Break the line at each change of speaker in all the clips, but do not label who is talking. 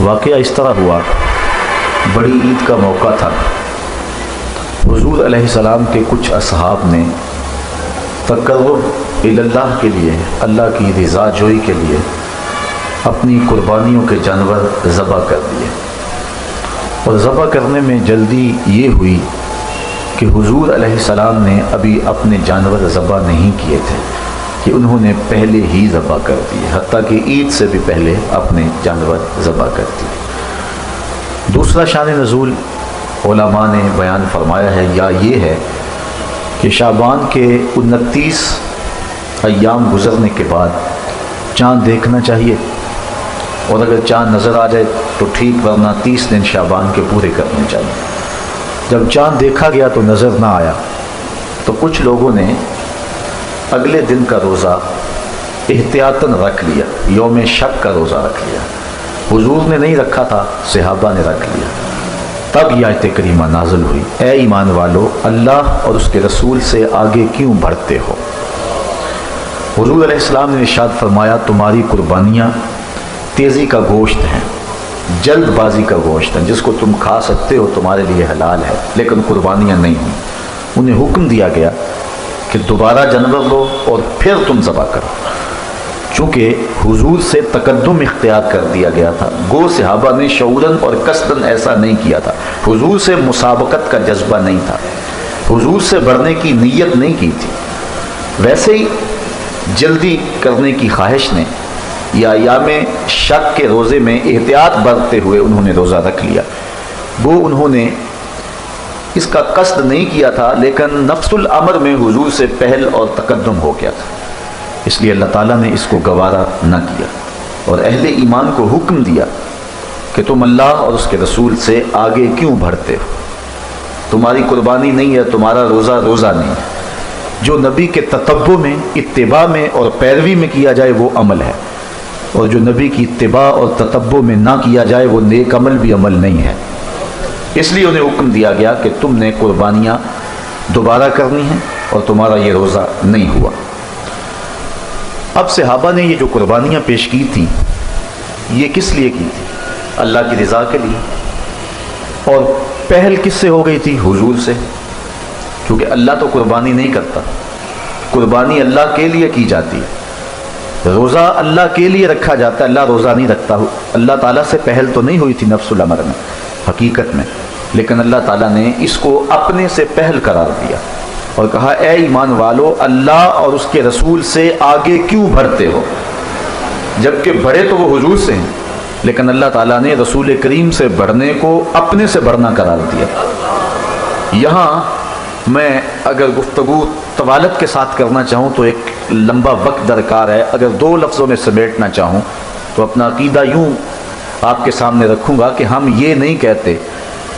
واقعہ اس طرح ہوا، بڑی عید کا موقع تھا۔ حضور علیہ السلام کے کچھ اصحاب نے تقرب اللہ کے لیے، اللہ کی رضا جوئی کے لیے اپنی قربانیوں کے جانور ذبح کر دیے، اور ذبح کرنے میں جلدی یہ ہوئی کہ حضور علیہ السلام نے ابھی اپنے جانور ذبح نہیں کیے تھے کہ انہوں نے پہلے ہی ذبح کر دیے، حتیٰ کہ عید سے بھی پہلے اپنے جانور ذبح کر دیے۔ دوسرا شان نزول علماء نے بیان فرمایا ہے، یا یہ ہے کہ شعبان کے 29 ایام گزرنے کے بعد چاند دیکھنا چاہیے، اور اگر چاند نظر آ جائے تو ٹھیک، ورنہ 30 دن شعبان کے پورے کرنے چاہیے۔ جب چاند دیکھا گیا تو نظر نہ آیا تو کچھ لوگوں نے اگلے دن کا روزہ احتیاطاً رکھ لیا، یوم شک کا روزہ رکھ لیا۔ حضور نے نہیں رکھا تھا، صحابہ نے رکھ لیا۔ تب یہ آیت کریمہ نازل ہوئی، اے ایمان والو، اللہ اور اس کے رسول سے آگے کیوں بڑھتے ہو؟ حضور علیہ السلام نے ارشاد فرمایا، تمہاری قربانیاں تیزی کا گوشت ہیں، جلد بازی کا گوشت ہے، جس کو تم کھا سکتے ہو، تمہارے لیے حلال ہے، لیکن قربانیاں نہیں ہیں۔ انہیں حکم دیا گیا کہ دوبارہ جانور لو اور پھر تم ذبح کرو، چونکہ حضور سے تقدم اختیار کر دیا گیا تھا۔ گو صحابہ نے شعوراً اور قصداً ایسا نہیں کیا تھا، حضور سے مسابقت کا جذبہ نہیں تھا، حضور سے بڑھنے کی نیت نہیں کی تھی، ویسے ہی جلدی کرنے کی خواہش نے یا ایام شک کے روزے میں احتیاط برتتے ہوئے انہوں نے روزہ رکھ لیا۔ وہ انہوں نے اس کا قصد نہیں کیا تھا، لیکن نفس الامر میں حضور سے پہل اور تقدم ہو گیا تھا، اس لیے اللہ تعالیٰ نے اس کو گوارا نہ کیا، اور اہل ایمان کو حکم دیا کہ تم اللہ اور اس کے رسول سے آگے کیوں بڑھتے ہو؟ تمہاری قربانی نہیں ہے، تمہارا روزہ نہیں ہے۔ جو نبی کے تتبع میں، اتباع میں اور پیروی میں کیا جائے وہ عمل ہے، اور جو نبی کی اتباع اور تتبع میں نہ کیا جائے وہ نیک عمل بھی عمل نہیں ہے۔ اس لیے انہیں حکم دیا گیا کہ تم نے قربانیاں دوبارہ کرنی ہیں، اور تمہارا یہ روزہ نہیں ہوا۔ اب صحابہ نے یہ جو قربانیاں پیش کی تھیں، یہ کس لیے کی تھی؟ اللہ کی رضا کے لیے، اور پہل کس سے ہو گئی تھی؟ حضور سے، کیونکہ اللہ تو قربانی نہیں کرتا، قربانی اللہ کے لیے کی جاتی ہے، روزہ اللہ کے لیے رکھا جاتا ہے، اللہ روزہ نہیں رکھتا۔ اللہ تعالیٰ سے پہل تو نہیں ہوئی تھی نفس الامر میں، حقیقت میں، لیکن اللہ تعالیٰ نے اس کو اپنے سے پہل قرار دیا اور کہا، اے ایمان والو، اللہ اور اس کے رسول سے آگے کیوں بڑھتے ہو؟ جبکہ بڑھے تو وہ حضور سے ہیں، لیکن اللہ تعالیٰ نے رسول کریم سے بڑھنے کو اپنے سے بڑھنا قرار دیا۔ یہاں میں اگر گفتگو طوالت کے ساتھ کرنا چاہوں تو ایک لمبا وقت درکار ہے، اگر 2 لفظوں میں سمیٹنا چاہوں تو اپنا عقیدہ یوں آپ کے سامنے رکھوں گا کہ ہم یہ نہیں کہتے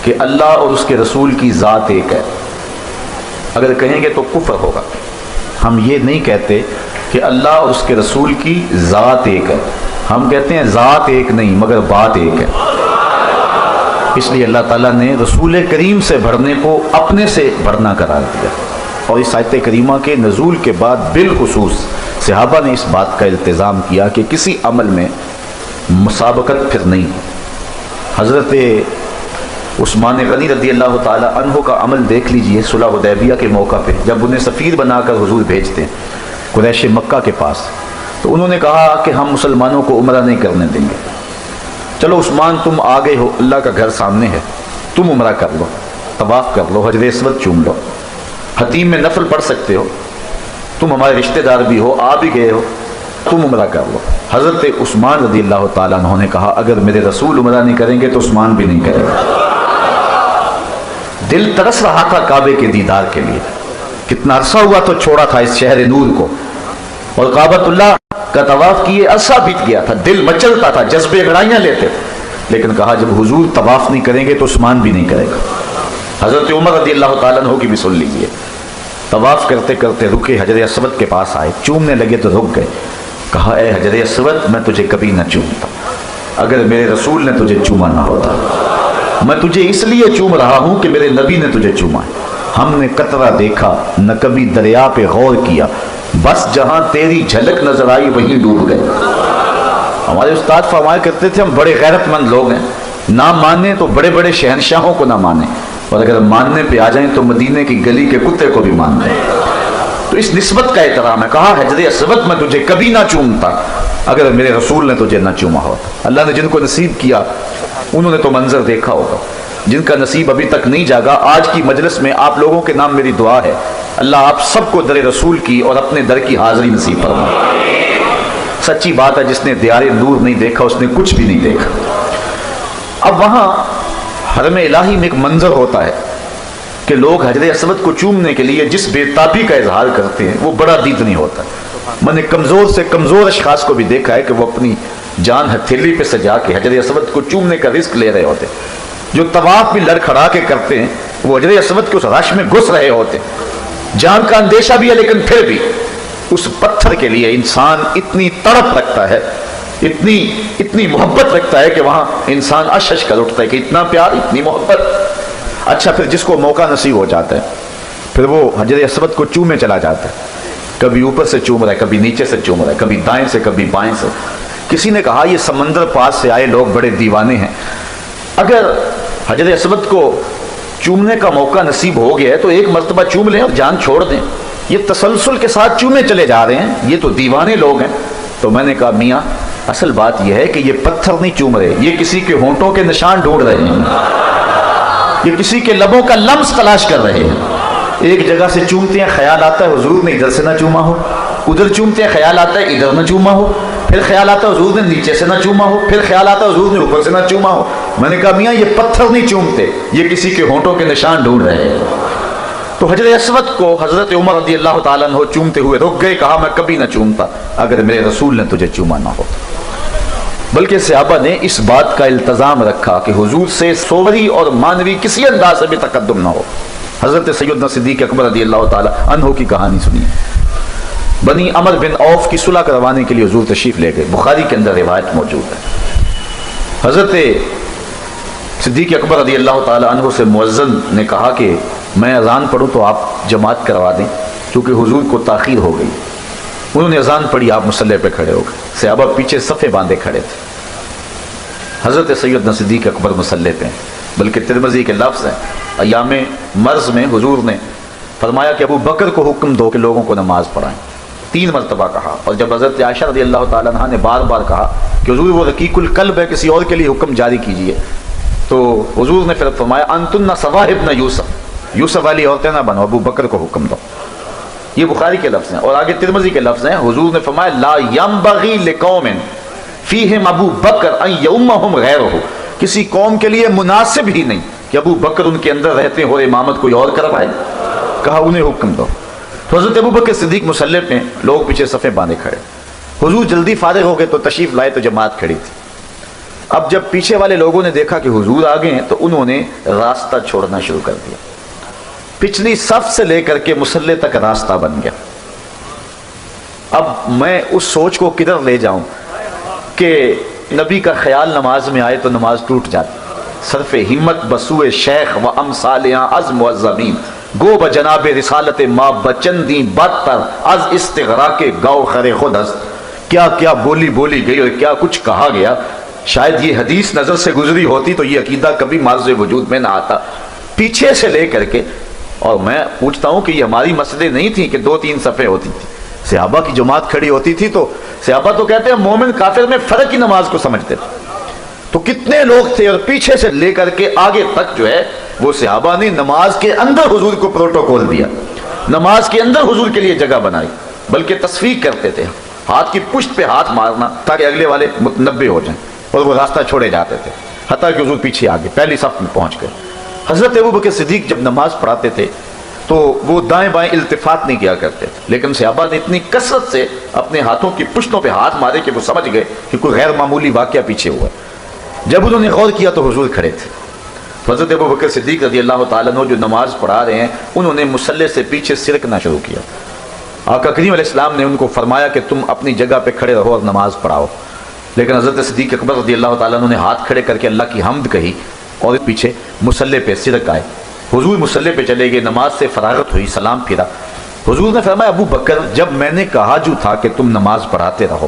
کہ اللہ اور اس کے رسول کی ذات ایک ہے، اگر کہیں گے تو کفر ہوگا۔ ہم یہ نہیں کہتے کہ اللہ اور اس کے رسول کی ذات ایک ہے، ہم کہتے ہیں ذات ایک نہیں مگر بات ایک ہے۔ اس لیے اللہ تعالیٰ نے رسول کریم سے بڑھنے کو اپنے سے بڑھنا قرار دیا، اور اس آیت کریمہ کے نزول کے بعد بالخصوص صحابہ نے اس بات کا التزام کیا کہ کسی عمل میں مسابقت پھر نہیں۔ حضرت عثمان غنی رضی اللہ تعالی عنہ کا عمل دیکھ لیجئے، صلح حدیبیہ کے موقع پہ جب انہیں سفیر بنا کر حضور بھیجتے ہیں قریش مکہ کے پاس، تو انہوں نے کہا کہ ہم مسلمانوں کو عمرہ نہیں کرنے دیں گے۔ چلو عثمان، تم آ گئے ہو، اللہ کا گھر سامنے ہے، تم عمرہ کر لو، طواف کر لو، حجر اسود چوم لو، حتیم میں نفل پڑھ سکتے ہو، تم ہمارے رشتہ دار بھی ہو، آ بھی گئے ہو، تم عمرہ کر لو۔ حضرت عثمان رضی اللہ تعالیٰ عنہ نے کہا، اگر میرے رسول عمرہ نہیں کریں گے تو عثمان بھی نہیں کرے گا۔ دل ترس رہا تھا کعبے کے دیدار کے لیے، کتنا عرصہ ہوا تو چھوڑا تھا اس شہر نور کو، اور کعبۃ اللہ کا طواف کیے عرصہ بیت گیا تھا، دل مچلتا تھا، جذبے انگڑائیاں لیتے، لیکن کہا جب حضور طواف نہیں کریں گے تو عثمان بھی نہیں کرے گا۔ حضرت عمر رضی اللہ تعالیٰ عنہ کی بھی سن لیجیے، طواف کرتے کرتے رکے، حجر اسود کے پاس آئے، چومنے لگے تو رک گئے، کہا اے حجر اسود، میں تجھے کبھی نہ چومتا اگر میرے رسول نے تجھے چوما نہ ہوتا، میں تجھے اس لیے چوم رہا ہوں کہ میرے نبی نے تجھے چوما ہے۔ ہم نے قطرہ دیکھا نہ کبھی دریا پہ غور کیا، بس جہاں تیری جھلک نظر آئی وہیں ڈوب گئے۔ ہمارے استاد فرمایا کرتے تھے ہم بڑے غیرت مند لوگ ہیں، نہ مانیں تو بڑے بڑے شہنشاہوں کو نہ مانیں، اور اگر ماننے پہ آ جائیں تو مدینے کی گلی کے کتے کو بھی مان لیں۔ تو اس نسبت کا احترام ہے۔ کہا حجر اسود میں تجھے کبھی نہ چومتا اگر میرے رسول نے تجھے نہ چوما ہوتا۔ اللہ نے جن کو نصیب کیا انہوں نے تو منظر دیکھا ہوگا، جن کا نصیب ابھی تک نہیں جاگا، آج کی مجلس میں آپ لوگوں کے نام میری دعا ہے، اللہ آپ سب کو در رسول کی اور اپنے در کی حاضری نصیب فرمائے۔ سچی بات ہے، جس نے دیار نور نہیں دیکھا اس نے کچھ بھی نہیں دیکھا۔ اب وہاں حرم الہی میں ایک منظر ہوتا ہے کہ لوگ حجر اسود کو چومنے کے لیے جس بے تابی کا اظہار کرتے ہیں وہ بڑا دیدنی ہوتا ہے۔ میں نے کمزور سے کمزور اشخاص کو بھی دیکھا ہے کہ وہ اپنی جان ہتھیلی پہ سجا کے حجر اسود کو چومنے کا رزق لے رہے ہوتے، جو طواف بھی لڑکھڑا کے کرتے ہیں وہ حجر اسود کے اس رش میں گھس رہے ہوتے، جان کا اندیشہ بھی ہے لیکن پھر بھی اس پتھر کے لیے انسان اتنی تڑپ رکھتا ہے، اتنی محبت رکھتا ہے کہ وہاں انسان اشش کر اٹھتا ہے کہ اتنا پیار، اتنی محبت۔ اچھا، پھر جس کو موقع نصیب ہو جاتا ہے پھر وہ حجر اسود کو چومے چلا جاتا ہے، کبھی اوپر سے چوم رہا ہے، کبھی نیچے سے چوم رہا ہے، کبھی دائیں سے کبھی بائیں سے۔ کسی نے کہا یہ سمندر پاس سے آئے لوگ بڑے دیوانے ہیں، اگر حجر اسود کو چومنے کا موقع نصیب ہو گیا ہے تو ایک مرتبہ چوم لیں اور جان چھوڑ دیں، یہ تسلسل کے ساتھ چومے چلے جا رہے ہیں، یہ تو دیوانے لوگ ہیں۔ تو میں نے کہا میاں اصل بات یہ ہے کہ یہ پتھر نہیں چوم رہے، یہ کسی کے ہونٹوں کے نشان ڈھونڈ رہے ہیں، یہ کسی کے لبوں کا لمس تلاش کر رہے ہیں۔ ایک جگہ سے چومتے ہیں، خیال آتا ہے حضور نے ادھر سے نہ چوما ہو، ادھر چومتے ہیں خیال آتا ہے ادھر نہ چوما ہو، پھر خیال آتا ہے حضور نے نیچے سے نہ چوما ہو، پھر خیال آتا ہے حضور نے اوپر سے نہ چوما ہو۔ میں نے کہا میاں یہ پتھر نہیں چومتے، یہ کسی کے ہونٹوں کے نشان ڈھونڈ رہے ہیں۔ تو حجر اسود کو حضرت عمر رضی اللہ تعالیٰ عنہ چومتے ہوئے رک گئے، کہا میں کبھی نہ چومتا اگر میرے رسول نے تجھے چوما نہ ہو۔ بلکہ صحابہ نے اس بات کا التزام رکھا کہ حضور سے صوری اور مانوی کسی انداز سے بھی تقدم نہ ہو۔ حضرت سیدنا صدیق اکبر رضی اللہ تعالیٰ عنہ کی کہانی سنی، بنی عمر بن عوف کی صلح کروانے کے لیے حضور تشریف لے گئے، بخاری کے اندر روایت موجود ہے۔ حضرت صدیق اکبر رضی اللہ تعالیٰ عنہ سے مؤذن نے کہا کہ میں اذان پڑھوں تو آپ جماعت کروا دیں کیونکہ حضور کو تاخیر ہو گئی۔ انہوں نے اذان پڑھی، آپ مصلی پہ کھڑے ہو گئے، صحابہ پیچھے صفے باندھے کھڑے تھے، حضرت سیدنا صدیق اکبر مصلی پہ، بلکہ ترمذی کے لفظ ہیں ایام مرض میں حضور نے فرمایا کہ ابو بکر کو حکم دو کہ لوگوں کو نماز پڑھائیں، 3 مرتبہ کہا۔ اور جب حضرت عائشہ رضی اللہ تعالیٰ عنہ نے بار بار کہا کہ حضور وہ رقیق القلب ہے، کسی اور کے لیے حکم جاری کیجئے، تو حضور نے پھر فرمایا انتن صواحب نہ یوسف والی عورتیں نہ بنو، ابو بکر کو حکم دو۔ یہ بخاری کے لفظ ہیں، اور آگے ترمذی کے لفظ ہیں، حضور نے فرمایا لا ينبغي لقوم فیہم ابو بکر ان یؤمہم غیرہ، کسی قوم کے لیے مناسب ہی نہیں کہ ابو بکر ان کے اندر رہتے ہو امامت کوئی اور کروائے، کہا انہیں حکم دو۔ تو حضرت ابو بکر صدیق مصلی پہ، لوگ پیچھے صفے باندھے کھڑے، حضور جلدی فارغ ہو گئے تو تشریف لائے تو جماعت کھڑی تھی۔ اب جب پیچھے والے لوگوں نے دیکھا کہ حضور آ گئے ہیں تو انہوں نے راستہ چھوڑنا شروع کر دیا، پچھلی صف سے لے کر کے مصلی تک راستہ بن گیا۔ اب میں اس سوچ کو کدھر لے جاؤں کہ نبی کا خیال نماز میں آئے تو نماز ٹوٹ جاتی، صرف ہمت بسوئے شیخ و امثالیاں از معظمین، گو بجناب رسالت ما بچندی بدتر از استغراق گو خر خود است۔ کیا کیا بولی گئی اور کیا کچھ کہا گیا، شاید یہ حدیث نظر سے گزری ہوتی تو یہ عقیدہ کبھی معرض وجود میں نہ آتا۔ پیچھے سے لے کر کے، اور میں پوچھتا ہوں کہ یہ ہماری مسئلے نہیں تھی کہ 2-3 صفیں ہوتی تھی، صحابہ کی جماعت کھڑی ہوتی تھی تو صحابہ تو کہتے ہیں مومن کافر میں فرق کی نماز کو سمجھتے تھے، تو کتنے لوگ تھے، اور پیچھے سے لے کر کے آگے تک جو ہے وہ صحابہ نے نماز کے اندر حضور کو پروٹوکول دیا، نماز کے اندر حضور کے لیے جگہ بنائی، بلکہ تصفیق کرتے تھے، ہاتھ کی پشت پہ ہاتھ مارنا تاکہ اگلے والے متنبہ ہو جائیں، اور وہ راستہ چھوڑے جاتے تھے، حتیٰ کہ حضور پیچھے آگے پہلی صف میں پہنچ گئے۔ حضرت ابوبکر صدیق جب نماز پڑھاتے تھے تو وہ دائیں بائیں التفات نہیں کیا کرتے تھے، لیکن صحابہ نے اتنی کثرت سے اپنے ہاتھوں کی پشتوں پہ ہاتھ مارے کہ وہ سمجھ گئے کہ کوئی غیر معمولی واقعہ پیچھے ہوا ہے۔ جب انہوں نے غور کیا تو حضور کھڑے تھے۔ حضرت ابوبکر صدیق رضی اللہ تعالیٰ عنہ جو نماز پڑھا رہے ہیں، انہوں نے مصلی سے پیچھے سرکنا شروع کیا۔ آقا کریم علیہ السلام نے ان کو فرمایا کہ تم اپنی جگہ پہ کھڑے رہو اور نماز پڑھاؤ، لیکن حضرت صدیق اکبر رضی اللہ تعالیٰ عنہ نے ہاتھ کھڑے کر کے اللہ کی حمد کہی اور پیچھے مصلی پہ سرک آئے۔ حضور مصلی پہ چلے گئے، نماز سے فراغت ہوئی، سلام پھیرا، حضور نے فرمایا ابو بکر جب میں نے کہا جو تھا کہ تم نماز پڑھاتے رہو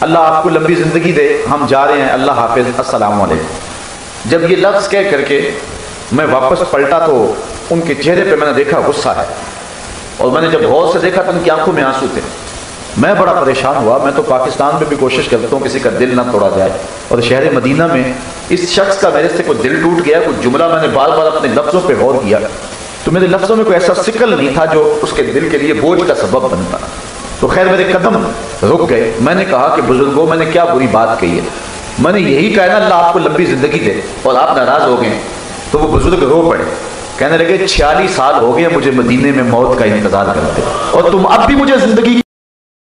اللہ آپ کو لمبی زندگی دے، ہم جا رہے ہیں، اللہ حافظ، السلام علیکم۔ جب یہ لفظ کہہ کر کے میں واپس پلٹا تو ان کے چہرے پہ میں نے دیکھا غصہ ہے، اور میں نے جب غور سے دیکھا تو ان کی آنکھوں میں آنسو تھے۔ میں بڑا پریشان ہوا۔ میں تو پاکستان میں بھی کوشش کرتا ہوں کسی کا دل نہ توڑا جائے، اور شہر مدینہ میں اس شخص کا میرے سے کوئی دل ٹوٹ گیا، کوئی جملہ میں نے بار بار اپنے لفظوں پہ غور کیا تو میرے لفظوں میں کوئی ایسا سکل نہیں تھا جو اس کے دل کے لیے بوجھ کا سبب بنتا۔ تو خیر میرے قدم رک گئے۔ میں نے کہا کہ بزرگوں میں نے کیا بری بات کہی ہے؟ میں نے یہی کہا نا اللہ آپ کو لمبی زندگی دے، اور آپ ناراض ہو گئے۔ تو وہ بزرگ رو پڑے، کہنے لگے 46 سال ہو گئے مجھے مدینے میں موت کا انتظار کرتے، اور تم اب بھی مجھے زندگی